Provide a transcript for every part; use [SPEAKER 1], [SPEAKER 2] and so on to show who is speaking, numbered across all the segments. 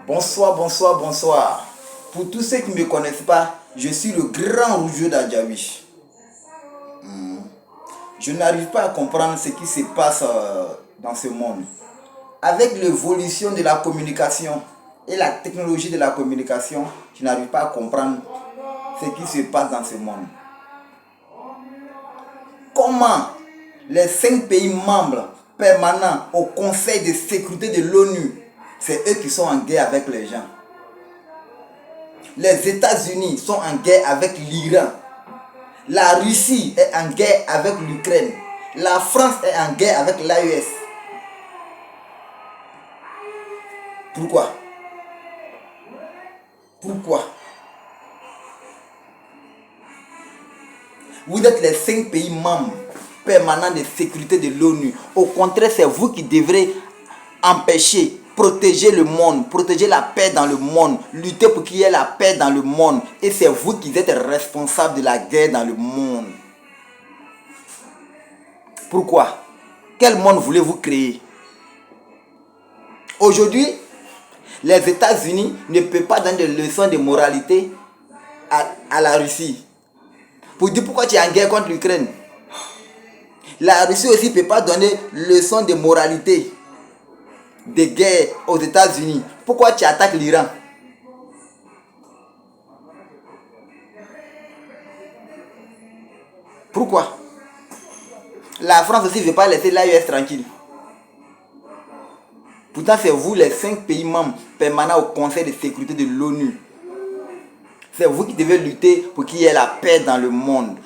[SPEAKER 1] Bonsoir, bonsoir, bonsoir. Pour tous ceux qui ne me connaissent pas, je suis le grand Rougeau d'Adjawi. Je n'arrive pas à comprendre ce qui se passe dans ce monde. Avec l'évolution de la communication et la technologie de la communication, je n'arrive pas à comprendre ce qui se passe dans ce monde. Comment les 5 pays membres permanents au Conseil de sécurité de l'ONU, c'est eux qui sont en guerre avec les gens. Les États-Unis sont en guerre avec l'Iran. La Russie est en guerre avec l'Ukraine. La France est en guerre avec l'AES. Pourquoi? Pourquoi? Vous êtes les 5 pays membres permanents de sécurité de l'ONU. Au contraire, c'est vous qui devrez empêcher, protéger le monde, protéger la paix dans le monde, lutter pour qu'il y ait la paix dans le monde. Et c'est vous qui êtes responsables de la guerre dans le monde. Pourquoi? Quel monde voulez-vous créer? Aujourd'hui, les États-Unis ne peuvent pas donner des leçons de moralité à la Russie. Pour dire pourquoi tu es en guerre contre l'Ukraine. La Russie aussi ne peut pas donner leçon de moralité, de guerre aux États-Unis. Pourquoi tu attaques l'Iran? Pourquoi? La France aussi ne veut pas laisser l'AES tranquille. Pourtant, c'est vous les 5 pays membres permanents au Conseil de sécurité de l'ONU. C'est vous qui devez lutter pour qu'il y ait la paix dans le monde.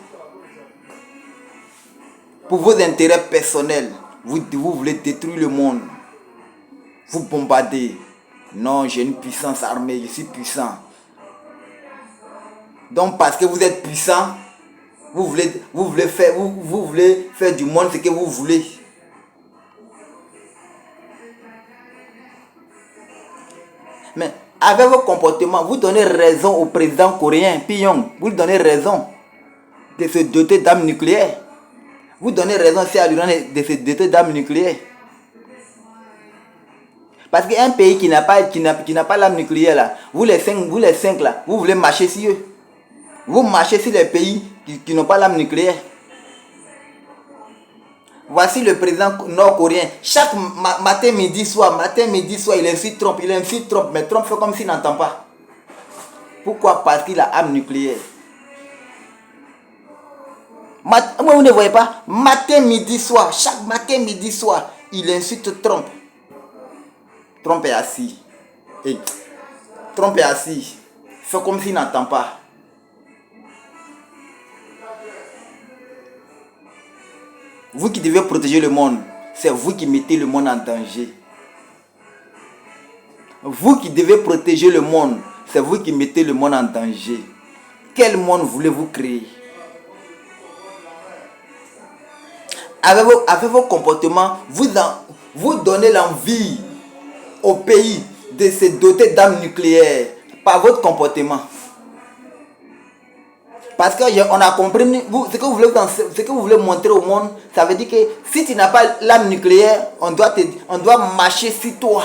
[SPEAKER 1] Pour vos intérêts personnels, vous voulez détruire le monde. Vous bombardez. Non, j'ai une puissance armée, je suis puissant. Donc parce que vous êtes puissant, vous voulez faire du monde ce que vous voulez. Mais avec vos comportements, vous donnez raison au président coréen, Pyongyang. Vous lui donnez raison de se doter d'armes nucléaires. Vous donnez raison aussi à l'Iran de se doter d'armes nucléaires. Parce qu'un pays qui n'a pas l'arme nucléaire, là, vous les cinq là, vous voulez marcher sur eux. Vous marchez sur les pays qui n'ont pas l'arme nucléaire. Voici le président nord-coréen. Chaque matin, midi, soir, il insulte Trump. Mais Trump fait comme s'il n'entend pas. Pourquoi? Parce qu'il a l'arme nucléaire. Vous ne voyez pas? Matin, midi, soir. Chaque matin, midi, soir, il insulte Trump. Trump est assis. Trump est assis. Fait comme s'il n'entend pas. Vous qui devez protéger le monde, c'est vous qui mettez le monde en danger. Vous qui devez protéger le monde, c'est vous qui mettez le monde en danger. Quel monde voulez-vous créer? Avec vos comportements, vous donnez l'envie au pays de se doter d'armes nucléaires par votre comportement. Parce qu'on a compris, ce que vous voulez montrer au monde, ça veut dire que si tu n'as pas l'arme nucléaire, on doit marcher sur toi.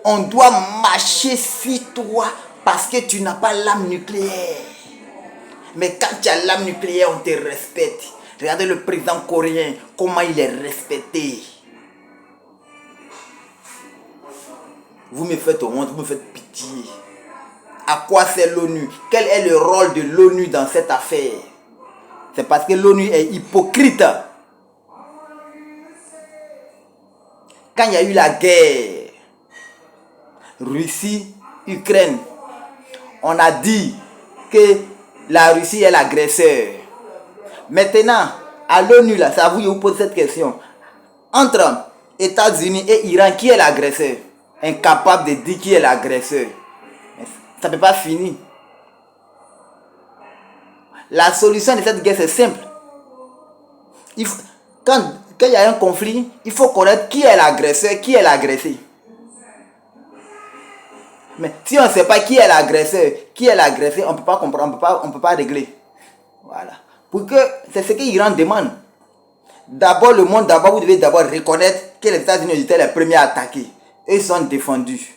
[SPEAKER 1] On doit marcher sur toi parce que tu n'as pas l'arme nucléaire. Mais quand tu as l'arme nucléaire, on te respecte. Regardez le président coréen, comment il est respecté. Vous me faites honte, vous me faites pitié. À quoi sert l'ONU? Quel est le rôle de l'ONU dans cette affaire? C'est parce que l'ONU est hypocrite. Quand il y a eu la guerre, Russie-Ukraine, on a dit que la Russie est l'agresseur. Maintenant, à l'ONU, là, c'est à vous que je vous pose cette question. Entre États-Unis et Iran, qui est l'agresseur? Incapable de dire qui est l'agresseur. Ça ne peut pas finir. La solution de cette guerre, c'est simple. Quand il y a un conflit, il faut connaître qui est l'agresseur, qui est l'agressé. Mais si on ne sait pas qui est l'agresseur, on ne peut pas comprendre, on ne peut pas régler. Voilà. Pour que c'est ce que l'Iran demande. D'abord, vous devez d'abord reconnaître que les États-Unis étaient les premiers à attaquer. Ils sont défendus.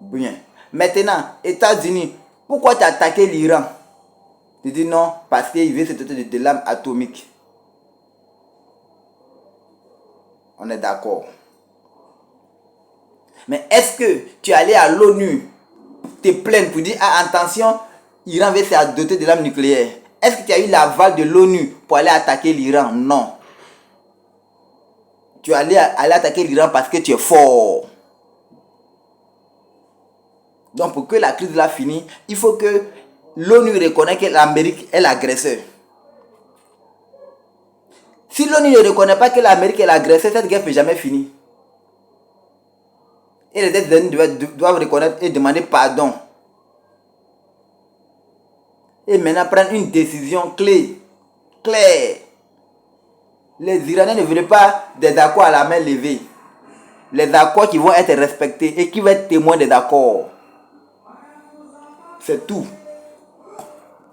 [SPEAKER 1] Bien. Maintenant, États-Unis, pourquoi tu as attaqué l'Iran? Tu dis non, parce qu'il veut se doter de l'arme atomique. On est d'accord. Mais est-ce que tu es allé à l'ONU te plaindre pour dire, ah, attention, Iran veut se doter de l'arme nucléaire? Est-ce que tu as eu l'aval de l'ONU pour aller attaquer l'Iran? Non. Tu es allé attaquer l'Iran parce que tu es fort. Donc pour que la crise là finisse, il faut que l'ONU reconnaisse que l'Amérique est l'agresseur. Si l'ONU ne reconnaît pas que l'Amérique est l'agresseur, cette guerre ne peut jamais finir. Et les États-Unis doivent reconnaître et demander pardon. Et maintenant prendre une décision claire. Les Iraniens ne veulent pas des accords à la main levée. Les accords qui vont être respectés et qui vont être témoins des accords. C'est tout.